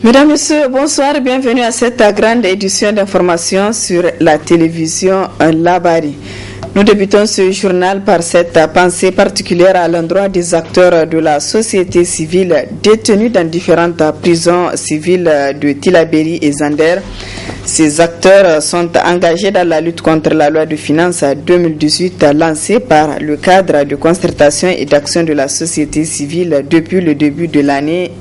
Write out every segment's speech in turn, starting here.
Mesdames, Messieurs, bonsoir, bienvenue à cette grande édition d'information sur la télévision Labari. Nous débutons ce journal par cette pensée particulière à l'endroit des acteurs de la société civile détenus dans différentes prisons civiles de Tillabéri et Zander. Ces acteurs sont engagés dans la lutte contre la loi de finances 2018 lancée par le cadre de concertation et d'action de la société civile depuis le début de l'année.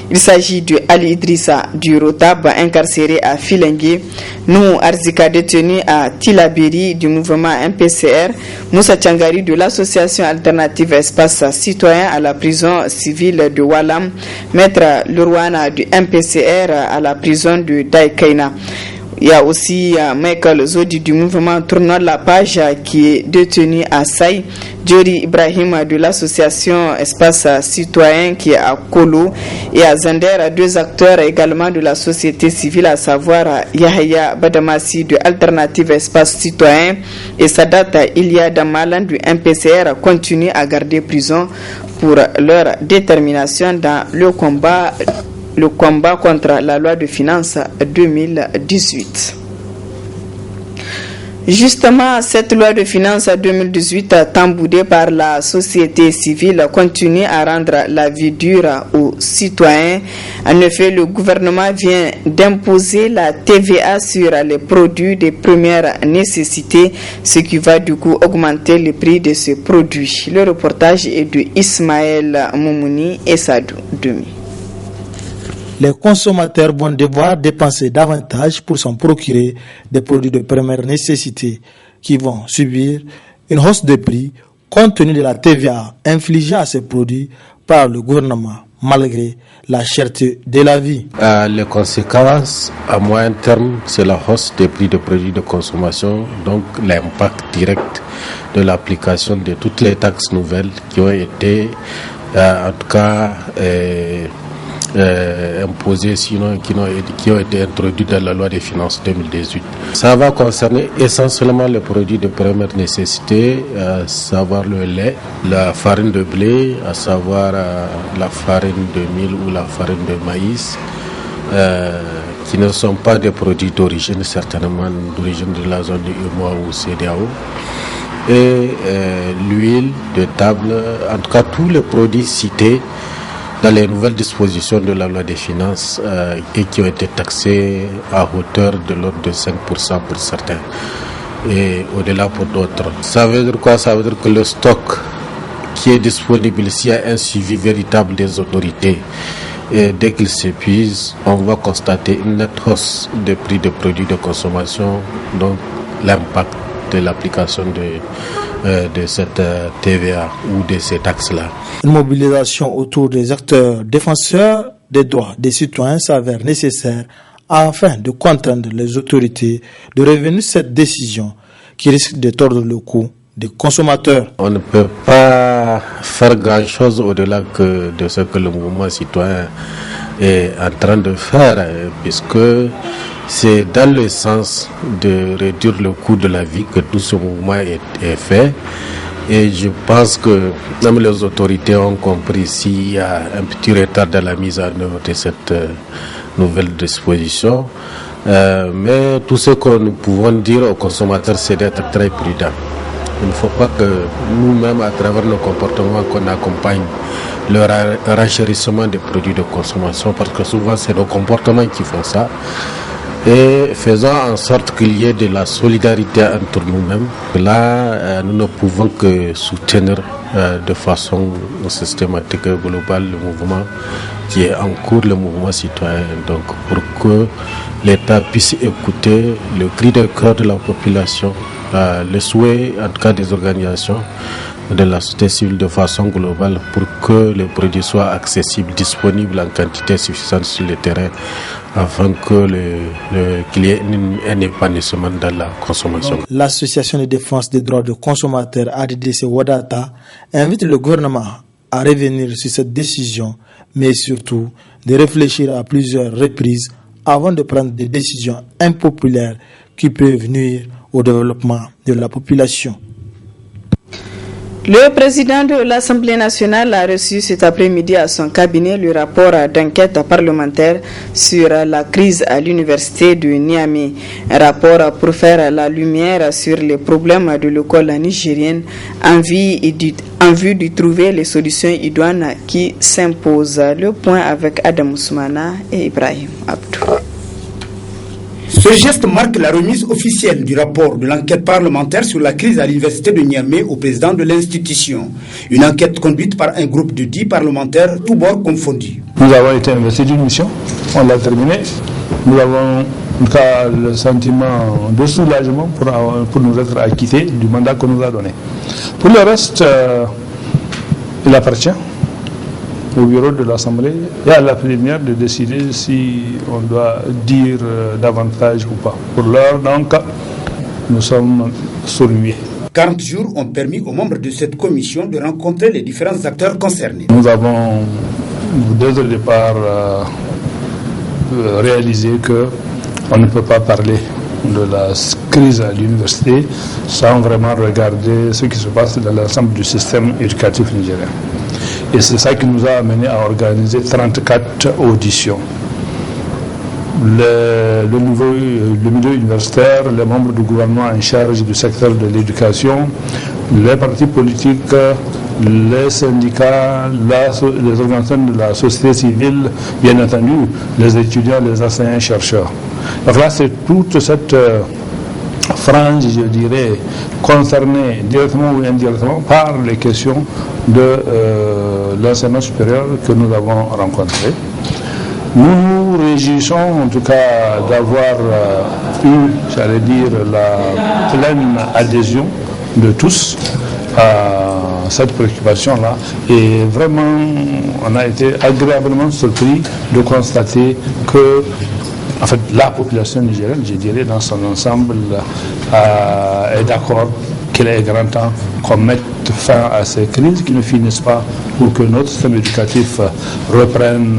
Il s'agit de Ali Idrissa du Rotab, incarcéré à Filengue, Nou Arzika, détenu à Tillabéri du mouvement MPCR, Moussa Tchangari de l'association alternative Espace Citoyen à la prison civile de Walam, Maître Lurwana du MPCR à la prison de Daïkaina. Il y a aussi Michael Zodi du mouvement Tournoi la Page qui est détenu à Saï, Djori Ibrahim de l'association Espace Citoyen qui est à Kolo, et à Zander, deux acteurs également de la société civile, à savoir Yahya Badamassi de Alternative Espace Citoyen et Sadat Ilia Damalan du MPCR continuent à garder prison pour leur détermination dans le combat contre la loi de finances 2018. Justement, cette loi de finances 2018, tant boudée par la société civile, continue à rendre la vie dure aux citoyens. En effet, le gouvernement vient d'imposer la TVA sur les produits de première nécessité, ce qui va du coup augmenter le prix de ces produits. Le reportage est de Ismaël Moumouni et Sadou Demi. Les consommateurs vont devoir dépenser davantage pour s'en procurer des produits de première nécessité qui vont subir une hausse de prix compte tenu de la TVA infligée à ces produits par le gouvernement malgré la cherté de la vie. Les conséquences à moyen terme, c'est la hausse des prix de produits de consommation, donc l'impact direct de l'application de toutes les taxes nouvelles qui ont été en tout cas imposées, sinon qui ont été introduites dans la loi des finances 2018. Ça va concerner essentiellement les produits de première nécessité, à savoir le lait, la farine de blé, à savoir la farine de mil ou la farine de maïs, qui ne sont pas des produits d'origine, certainement d'origine de la zone du UEMOA ou CEDEAO, et l'huile de table, en tout cas tous les produits cités dans les nouvelles dispositions de la loi des finances et qui ont été taxés à hauteur de l'ordre de 5% pour certains et au-delà pour d'autres. Ça veut dire quoi? Ça veut dire que le stock qui est disponible, s'il y a un suivi véritable des autorités, et dès qu'il s'épuise, on va constater une nette hausse des prix des produits de consommation, donc l'impact de l'application de cette TVA ou de ces taxes-là. Une mobilisation autour des acteurs défenseurs des droits des citoyens s'avère nécessaire afin de contraindre les autorités de revenir cette décision qui risque de tordre le cou des consommateurs. On ne peut pas faire grand-chose au-delà de ce que le mouvement citoyen est en train de faire, puisque c'est dans le sens de réduire le coût de la vie que tout ce mouvement est fait. Et je pense que même les autorités ont compris s'il y a un petit retard dans la mise en œuvre de cette nouvelle disposition. Mais tout ce que nous pouvons dire aux consommateurs, c'est d'être très prudents. Il ne faut pas que nous-mêmes, à travers nos comportements, qu'on accompagne le renchérissement des produits de consommation, parce que souvent c'est nos comportements qui font ça. Et faisons en sorte qu'il y ait de la solidarité entre nous-mêmes. Là, nous ne pouvons que soutenir de façon systématique et globale le mouvement qui est en cours, le mouvement citoyen. Donc, pour que l'État puisse écouter le cri de cœur de la population, le souhait en tout cas des organisations de la société civile de façon globale pour que les produits soient accessibles, disponibles en quantité suffisante sur le terrain afin qu'il y ait un épanouissement dans la consommation. L'Association de défense des droits des consommateurs ADDC Wadata invite le gouvernement à revenir sur cette décision, mais surtout de réfléchir à plusieurs reprises avant de prendre des décisions impopulaires qui peuvent nuire au développement de la population. Le président de l'Assemblée nationale a reçu cet après-midi à son cabinet le rapport d'enquête parlementaire sur la crise à l'université de Niamey. Un rapport pour faire la lumière sur les problèmes de l'école nigérienne en vue de trouver les solutions idoines qui s'imposent. Le point avec Adam Ousmana et Ibrahim Abdou. Ce geste marque la remise officielle du rapport de l'enquête parlementaire sur la crise à l'université de Niamey au président de l'institution. Une enquête conduite par un groupe de 10 parlementaires, tous bords confondus. Nous avons été investis d'une mission, on l'a terminée. Nous avons en tout cas le sentiment de soulagement pour nous être acquittés du mandat qu'on nous a donné. Pour le reste, il appartient au bureau de l'Assemblée et à la plénière de décider si on doit dire davantage ou pas. Pour l'heure, donc, nous sommes salués. 40 jours ont permis aux membres de cette commission de rencontrer les différents acteurs concernés. Nous avons, dès le départ, réalisé qu'on ne peut pas parler de la crise à l'université sans vraiment regarder ce qui se passe dans l'ensemble du système éducatif nigérien. Et c'est ça qui nous a amené à organiser 34 auditions. Le milieu universitaire, les membres du gouvernement en charge du secteur de l'éducation, les partis politiques, les syndicats, les organisations de la société civile, bien entendu, les étudiants, les enseignants, chercheurs. Donc là, c'est toute cette frange, je dirais, concernée directement ou indirectement par les questions de l'enseignement supérieur que nous avons rencontré. Nous nous réjouissons en tout cas d'avoir eu, j'allais dire, la pleine adhésion de tous à cette préoccupation-là. Et vraiment, on a été agréablement surpris de constater que en fait, la population nigérienne, je dirais, dans son ensemble, est d'accord qu'il est grand temps qu'on mette fin à ces crises qui ne finissent pas pour que notre système éducatif reprenne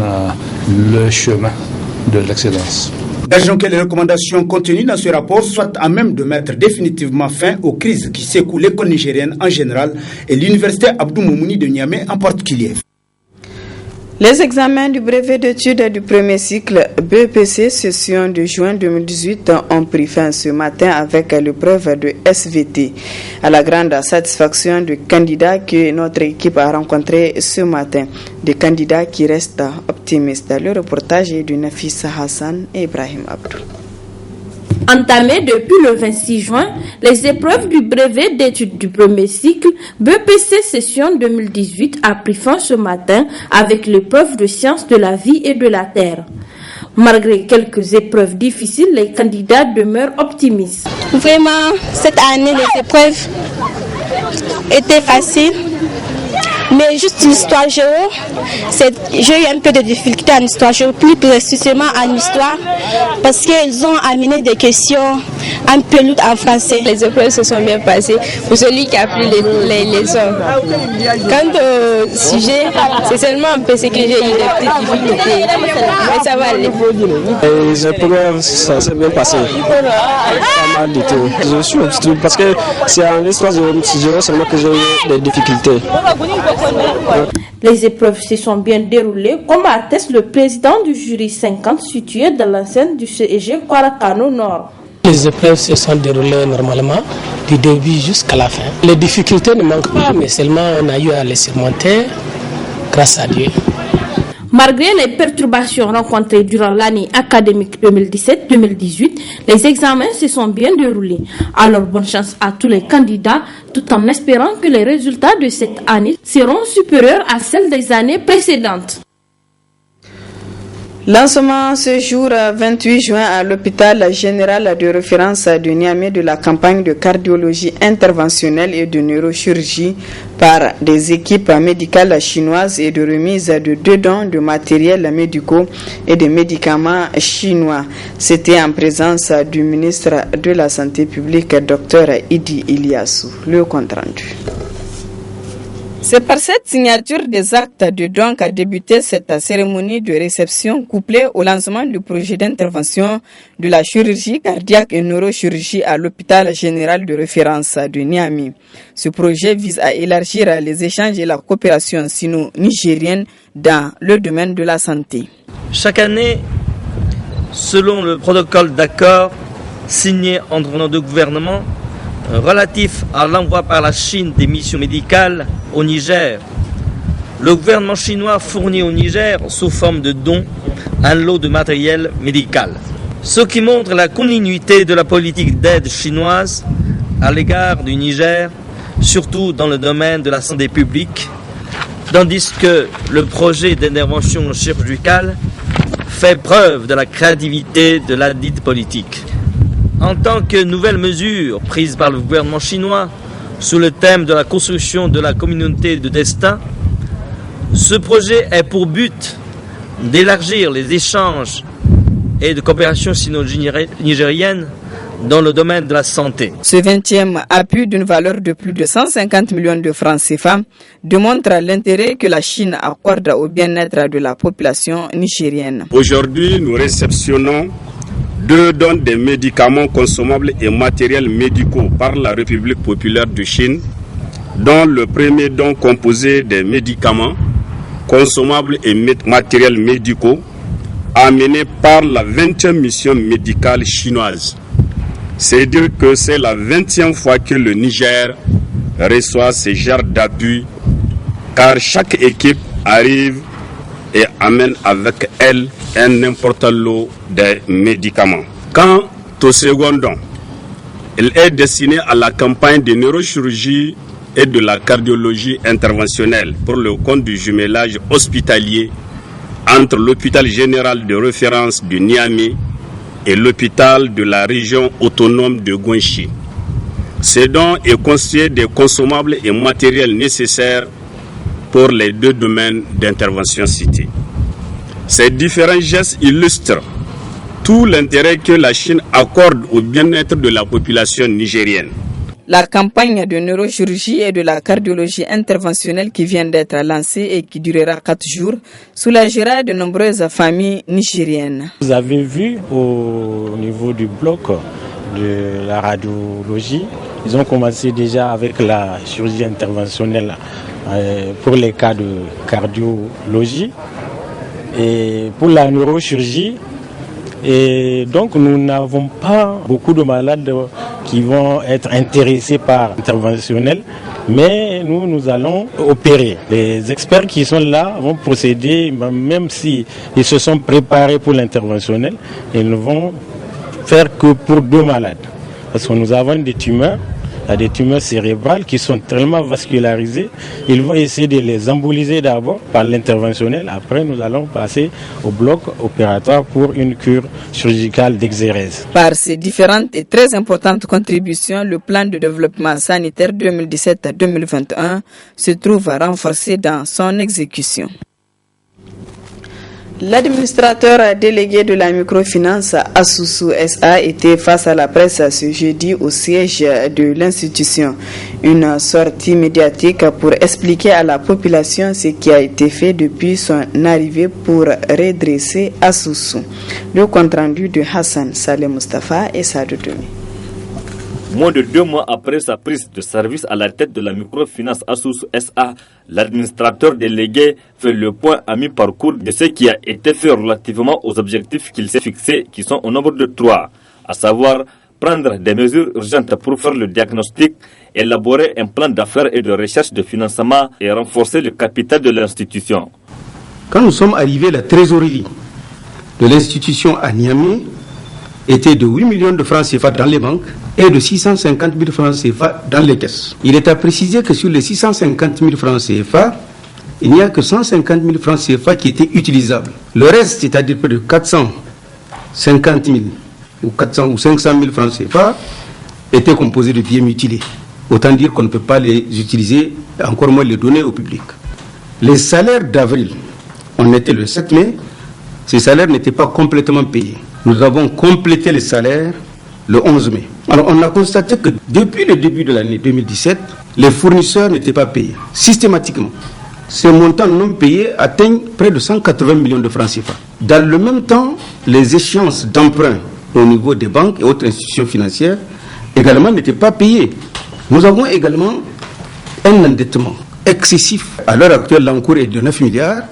le chemin de l'excellence. Gageons que les recommandations contenues dans ce rapport soient à même de mettre définitivement fin aux crises qui secouent l'école nigérienne en général et l'université Abdou Moumouni de Niamey en particulier. Les examens du brevet d'études du premier cycle BEPC session de juin 2018 ont pris fin ce matin avec l'épreuve de SVT. À la grande satisfaction des candidats que notre équipe a rencontrés ce matin, des candidats qui restent optimistes. Le reportage est de Nafisa Hassan et Ibrahim Abdou. Entamées depuis le 26 juin, les épreuves du brevet d'études du premier cycle BEPC session 2018 a pris fin ce matin avec l'épreuve de sciences de la vie et de la terre. Malgré quelques épreuves difficiles, les candidats demeurent optimistes. Vraiment, cette année, les épreuves étaient faciles. Mais juste l'histoire géo, j'ai eu un peu de difficulté en histoire géo, plus précisément en histoire, parce qu'ils ont amené des questions un peu lourdes en français. Les épreuves se sont bien passées pour celui qui a pris les leçons. Quant au sujet, c'est seulement un peu ce que j'ai eu des petites difficultés, mais ça va aller. Les épreuves, ça s'est bien passé. Pas mal du tout. Je suis optimiste parce que c'est en histoire géo seulement que j'ai eu des difficultés. Les épreuves se sont bien déroulées, comme atteste le président du jury 50 situé dans l'enceinte du CEG Kwarakano Nord. Les épreuves se sont déroulées normalement, du début jusqu'à la fin. Les difficultés ne manquent pas, mais seulement on a eu à les surmonter grâce à Dieu. Malgré les perturbations rencontrées durant l'année académique 2017-2018, les examens se sont bien déroulés. Alors bonne chance à tous les candidats, tout en espérant que les résultats de cette année seront supérieurs à celles des années précédentes. Lancement ce jour 28 juin à l'hôpital général de référence de Niamey de la campagne de cardiologie interventionnelle et de neurochirurgie par des équipes médicales chinoises et de remise de 2 dons de matériel médicaux et de médicaments chinois. C'était en présence du ministre de la Santé publique, Dr Idi Iliassou. Le compte rendu. C'est par cette signature des actes de don qu'a débuté cette cérémonie de réception couplée au lancement du projet d'intervention de la chirurgie cardiaque et neurochirurgie à l'hôpital général de référence de Niamey. Ce projet vise à élargir les échanges et la coopération sino-nigérienne dans le domaine de la santé. Chaque année, selon le protocole d'accord signé entre nos deux gouvernements, relatif à l'envoi par la Chine des missions médicales au Niger, le gouvernement chinois fournit au Niger, sous forme de dons, un lot de matériel médical. Ce qui montre la continuité de la politique d'aide chinoise à l'égard du Niger, surtout dans le domaine de la santé publique, tandis que le projet d'intervention chirurgicale fait preuve de la créativité de la dite politique. En tant que nouvelle mesure prise par le gouvernement chinois sous le thème de la construction de la communauté de destin, ce projet est pour but d'élargir les échanges et de coopération sino-nigérienne dans le domaine de la santé. Ce 20e appui d'une valeur de plus de 150 millions de francs CFA démontre l'intérêt que la Chine accorde au bien-être de la population nigérienne. Aujourd'hui, nous réceptionnons 2 dons de médicaments consommables et matériels médicaux par la République populaire de Chine, dont le premier don composé des médicaments consommables et matériels médicaux amené par la 20e mission médicale chinoise. C'est dire que c'est la 20e fois que le Niger reçoit ce genre d'appui, car chaque équipe arrive et amène avec elle un important lot de médicaments. Quant au second don, il est destiné à la campagne de neurochirurgie et de la cardiologie interventionnelle pour le compte du jumelage hospitalier entre l'hôpital général de référence de Niamey et l'hôpital de la région autonome de Gouinchi. Ce don est constitué des consommables et matériels nécessaires pour les 2 domaines d'intervention cités. Ces différents gestes illustrent tout l'intérêt que la Chine accorde au bien-être de la population nigérienne. La campagne de neurochirurgie et de la cardiologie interventionnelle qui vient d'être lancée et qui durera 4 jours soulagera de nombreuses familles nigériennes. Vous avez vu au niveau du bloc de la radiologie, ils ont commencé déjà avec la chirurgie interventionnelle pour les cas de cardiologie et pour la neurochirurgie. Et donc nous n'avons pas beaucoup de malades qui vont être intéressés par l'interventionnel, mais nous allons opérer. Les experts qui sont là vont procéder, même s'ils se sont préparés pour l'interventionnel, ils ne vont faire que pour 2 malades. Parce que nous avons des tumeurs. Il y a des tumeurs cérébrales qui sont tellement vascularisées. Ils vont essayer de les emboliser d'abord par l'interventionnel. Après, nous allons passer au bloc opératoire pour une cure chirurgicale d'exérèse. Par ces différentes et très importantes contributions, le plan de développement sanitaire 2017-2021 se trouve renforcé dans son exécution. L'administrateur délégué de la microfinance Asusu SA était face à la presse ce jeudi au siège de l'institution. Une sortie médiatique pour expliquer à la population ce qui a été fait depuis son arrivée pour redresser Asusu. Le compte-rendu de Hassan Saleh Mustafa et Sadou Doumi. Moins de 2 mois après sa prise de service à la tête de la microfinance Asusu SA, l'administrateur délégué fait le point à mi-parcours de ce qui a été fait relativement aux objectifs qu'il s'est fixés, qui sont au nombre de 3, à savoir prendre des mesures urgentes pour faire le diagnostic, élaborer un plan d'affaires et de recherche de financement et renforcer le capital de l'institution. Quand nous sommes arrivés, la trésorerie de l'institution à Niamey était de 8 millions de francs CFA dans les banques et de 650 000 francs CFA dans les caisses. Il est à préciser que sur les 650 000 francs CFA, il n'y a que 150 000 francs CFA qui étaient utilisables. Le reste, c'est-à-dire près de 450 000 ou 400 ou 500 000 francs CFA, était composé de billets mutilés. Autant dire qu'on ne peut pas les utiliser, encore moins les donner au public. Les salaires d'avril, on était le 7 mai, ces salaires n'étaient pas complètement payés. Nous avons complété les salaires le 11 mai. Alors on a constaté que depuis le début de l'année 2017, les fournisseurs n'étaient pas payés. Systématiquement, ces montants non payés atteignent près de 180 millions de francs CFA. Dans le même temps, les échéances d'emprunt au niveau des banques et autres institutions financières également n'étaient pas payées. Nous avons également un endettement excessif. À l'heure actuelle, l'encours est de 9 milliards,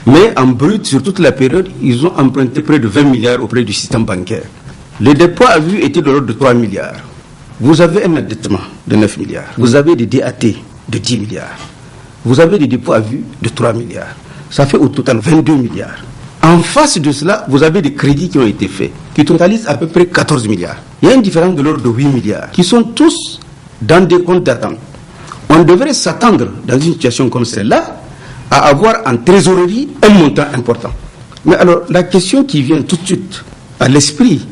mais en brut, sur toute la période, ils ont emprunté près de 20 milliards auprès du système bancaire. Les dépôts à vue étaient de l'ordre de 3 milliards. Vous avez un endettement de 9 milliards. Vous avez des DAT de 10 milliards. Vous avez des dépôts à vue de 3 milliards. Ça fait au total 22 milliards. En face de cela, vous avez des crédits qui ont été faits, qui totalisent à peu près 14 milliards. Il y a une différence de l'ordre de 8 milliards, qui sont tous dans des comptes d'attente. On devrait s'attendre, dans une situation comme celle-là, à avoir en trésorerie un montant important. Mais alors, la question qui vient tout de suite à l'esprit,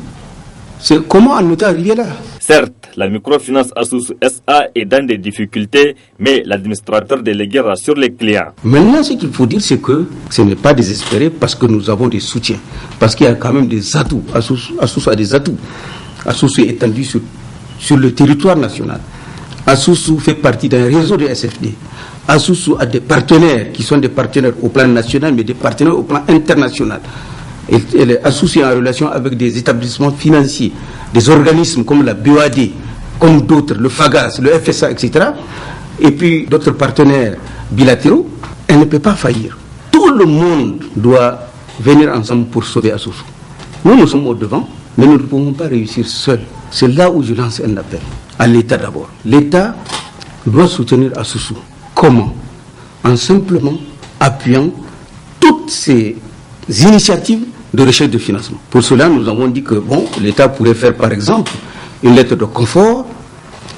c'est comment on est arrivé là? Certes, la microfinance Asusu SA est dans des difficultés, mais l'administrateur délégué rassure les clients. Maintenant, ce qu'il faut dire, c'est que ce n'est pas désespéré parce que nous avons des soutiens, parce qu'il y a quand même des atouts. Asusu a des atouts. Asusu est étendu sur le territoire national. Asusu fait partie d'un réseau de SFD. Asusu a des partenaires qui sont des partenaires au plan national, mais des partenaires au plan international. Elle est associée en relation avec des établissements financiers, des organismes comme la BOAD, comme d'autres, le FAGAS, le FSA, etc. Et puis d'autres partenaires bilatéraux. Elle ne peut pas faillir. Tout le monde doit venir ensemble pour sauver Asusu. Nous sommes au devant, mais nous ne pouvons pas réussir seuls. C'est là où je lance un appel à l'État d'abord. L'État doit soutenir Asusu. Comment? En simplement appuyant toutes ces initiatives de recherche de financement. Pour cela, nous avons dit que l'État pourrait faire par exemple une lettre de confort,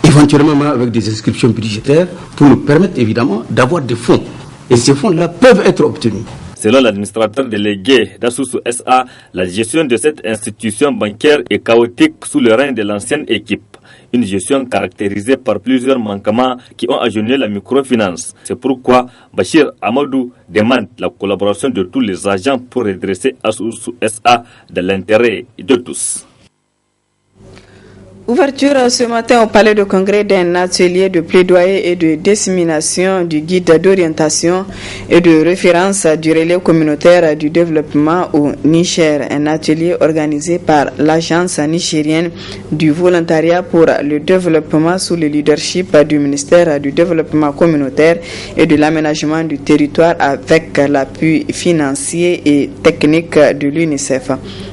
éventuellement avec des inscriptions budgétaires, pour nous permettre évidemment d'avoir des fonds. Et ces fonds-là peuvent être obtenus. Selon l'administrateur délégué d'Asusu SA, la gestion de cette institution bancaire est chaotique sous le règne de l'ancienne équipe. Une gestion caractérisée par plusieurs manquements qui ont agenouillé la microfinance. C'est pourquoi Bachir Amadou demande la collaboration de tous les agents pour redresser Asusu SA dans l'intérêt de tous. Ouverture ce matin au Palais de Congrès d'un atelier de plaidoyer et de dissémination du guide d'orientation et de référence du relais communautaire du développement au Niger. Un atelier organisé par l'Agence nigérienne du volontariat pour le développement sous le leadership du ministère du développement communautaire et de l'aménagement du territoire avec l'appui financier et technique de l'UNICEF.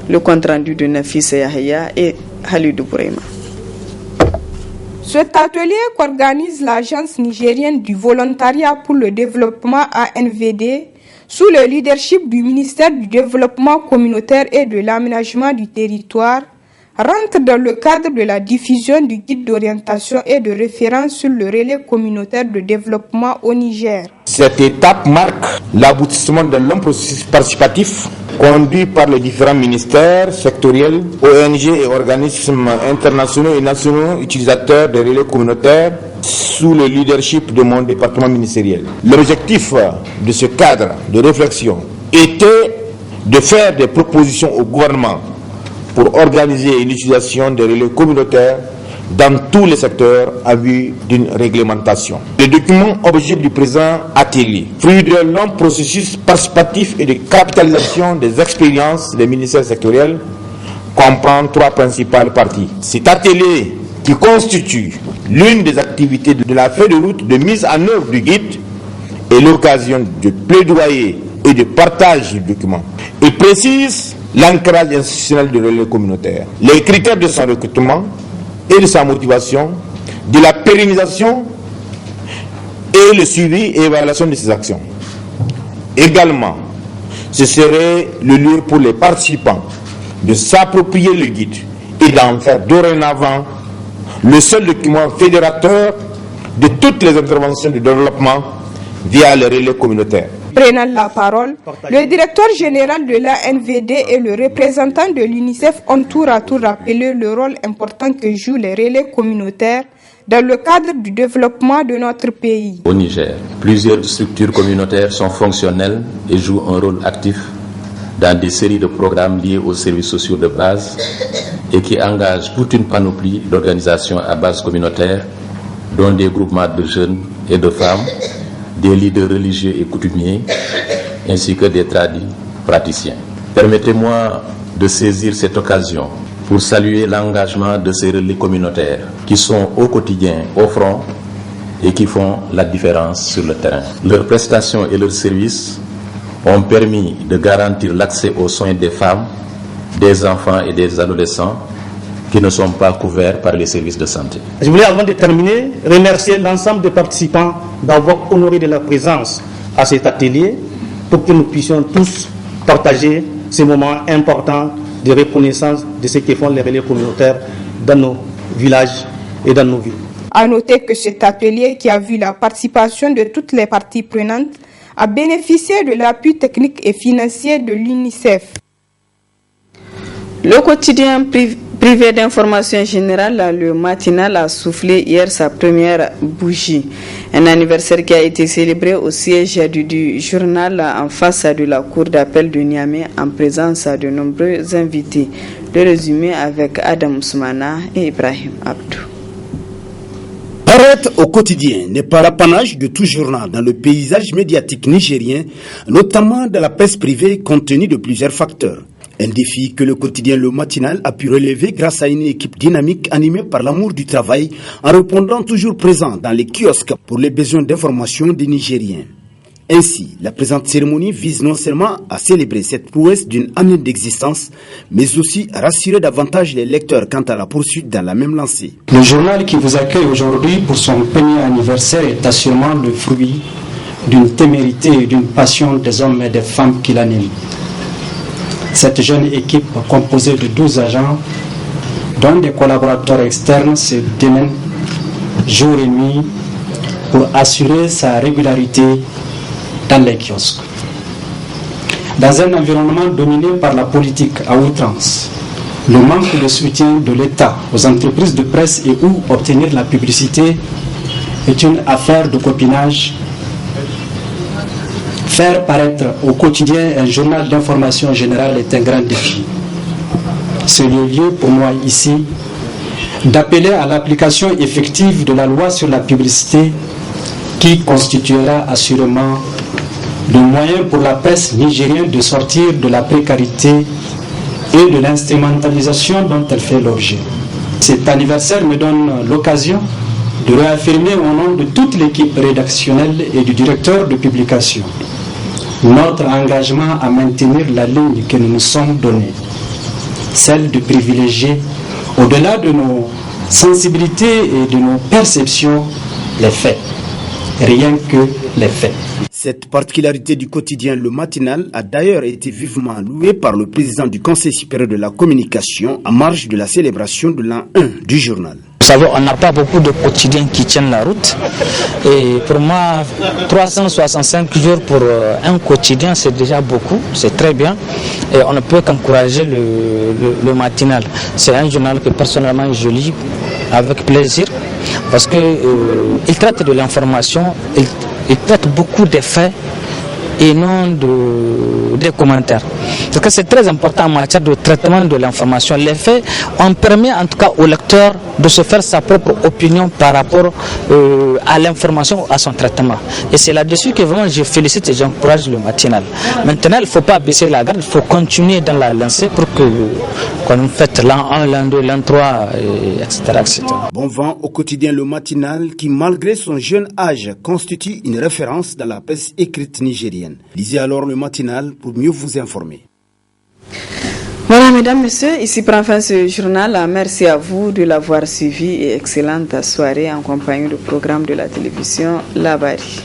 Le compte rendu de Nafis Yahya et Halidou Bourema. Cet atelier qu'organise l'Agence nigérienne du volontariat pour le développement ANVD sous le leadership du ministère du développement communautaire et de l'aménagement du territoire rentre dans le cadre de la diffusion du guide d'orientation et de référence sur le relais communautaire de développement au Niger. Cette étape marque l'aboutissement d'un long processus participatif conduit par les différents ministères sectoriels, ONG et organismes internationaux et nationaux utilisateurs des relais communautaires sous le leadership de mon département ministériel. L'objectif de ce cadre de réflexion était de faire des propositions au gouvernement pour organiser une utilisation des relais communautaires dans tous les secteurs à vue d'une réglementation. Le document objet du présent atelier, fruit d'un long processus participatif et de capitalisation des expériences des ministères sectoriels, comprend 3 principales parties. Cet atelier, qui constitue l'une des activités de la feuille de route de mise en œuvre du guide, est l'occasion de plaidoyer et de partage du document. Il précise l'ancrage institutionnel du relais communautaire, les critères de son recrutement et de sa motivation, de la pérennisation et le suivi et évaluation de ses actions. Également, ce serait le lieu pour les participants de s'approprier le guide et d'en faire dorénavant le seul document fédérateur de toutes les interventions de développement via le relais communautaire. Prenant la parole, le directeur général de l'ANVD et le représentant de l'UNICEF ont tour à tour rappelé le rôle important que jouent les relais communautaires dans le cadre du développement de notre pays. Au Niger, plusieurs structures communautaires sont fonctionnelles et jouent un rôle actif dans des séries de programmes liés aux services sociaux de base et qui engagent toute une panoplie d'organisations à base communautaire dont des groupements de jeunes et de femmes, des leaders religieux et coutumiers, ainsi que des praticiens. Permettez-moi de saisir cette occasion pour saluer l'engagement de ces relais communautaires qui sont au quotidien au front et qui font la différence sur le terrain. Leurs prestations et leurs services ont permis de garantir l'accès aux soins des femmes, des enfants et des adolescents qui ne sont pas couverts par les services de santé. Je voulais, avant de terminer, remercier l'ensemble des participants d'avoir honoré de leur présence à cet atelier pour que nous puissions tous partager ces moments importants de reconnaissance de ce que font les relais communautaires dans nos villages et dans nos villes. À noter que cet atelier, qui a vu la participation de toutes les parties prenantes, a bénéficié de l'appui technique et financier de l'UNICEF. Le quotidien privé d'information générale, le matinal, a soufflé hier sa première bougie. Un anniversaire qui a été célébré au siège du journal en face de la cour d'appel de Niamey en présence de nombreux invités. Le résumé avec Adam Soumana et Ibrahim Abdou. Paraître au quotidien n'est pas l'apanage de tout journal dans le paysage médiatique nigérien, notamment dans la presse privée, compte tenu de plusieurs facteurs. Un défi que le quotidien Le Matinal a pu relever grâce à une équipe dynamique animée par l'amour du travail, en répondant toujours présent dans les kiosques pour les besoins d'information des Nigériens. Ainsi, la présente cérémonie vise non seulement à célébrer cette prouesse d'une année d'existence, mais aussi à rassurer davantage les lecteurs quant à la poursuite dans la même lancée. Le journal qui vous accueille aujourd'hui pour son premier anniversaire est assurément le fruit d'une témérité et d'une passion des hommes et des femmes qui l'animent. Cette jeune équipe composée de 12 agents, dont des collaborateurs externes, se démène jour et nuit pour assurer sa régularité dans les kiosques. Dans un environnement dominé par la politique à outrance, le manque de soutien de l'État aux entreprises de presse et où obtenir la publicité est une affaire de copinage. Faire paraître au quotidien un journal d'information générale est un grand défi. C'est le lieu pour moi ici d'appeler à l'application effective de la loi sur la publicité qui constituera assurément le moyen pour la presse nigérienne de sortir de la précarité et de l'instrumentalisation dont elle fait l'objet. Cet anniversaire me donne l'occasion de réaffirmer au nom de toute l'équipe rédactionnelle et du directeur de publication notre engagement à maintenir la ligne que nous nous sommes donnée, celle de privilégier, au-delà de nos sensibilités et de nos perceptions, les faits, rien que les faits. Cette particularité du quotidien Le Matinal a d'ailleurs été vivement louée par le président du Conseil supérieur de la communication en marge de la célébration de l'an 1 du journal. Vous savez, on n'a pas beaucoup de quotidiens qui tiennent la route. Et pour moi, 365 jours pour un quotidien, c'est déjà beaucoup, c'est très bien. Et on ne peut qu'encourager le Matinal. C'est un journal que personnellement je lis avec plaisir parce qu'il traite de l'information, il traite beaucoup des faits et non des commentaires. Parce que c'est très important en matière de traitement de l'information. Les faits, on permet en tout cas au lecteur de se faire sa propre opinion par rapport à l'information, à son traitement. Et c'est là-dessus que vraiment je félicite et j'encourage le Matinal. Maintenant, il ne faut pas baisser la garde, il faut continuer dans la lancée pour qu'on fasse l'an 1, l'an 2, l'an 3, etc., etc. Bon vent au quotidien Le Matinal qui, malgré son jeune âge, constitue une référence dans la presse écrite nigérienne. Lisez alors Le Matinal pour mieux vous informer. Voilà, mesdames, messieurs, ici prend fin ce journal. Merci à vous de l'avoir suivi et excellente soirée en compagnie du programme de la télévision Labari.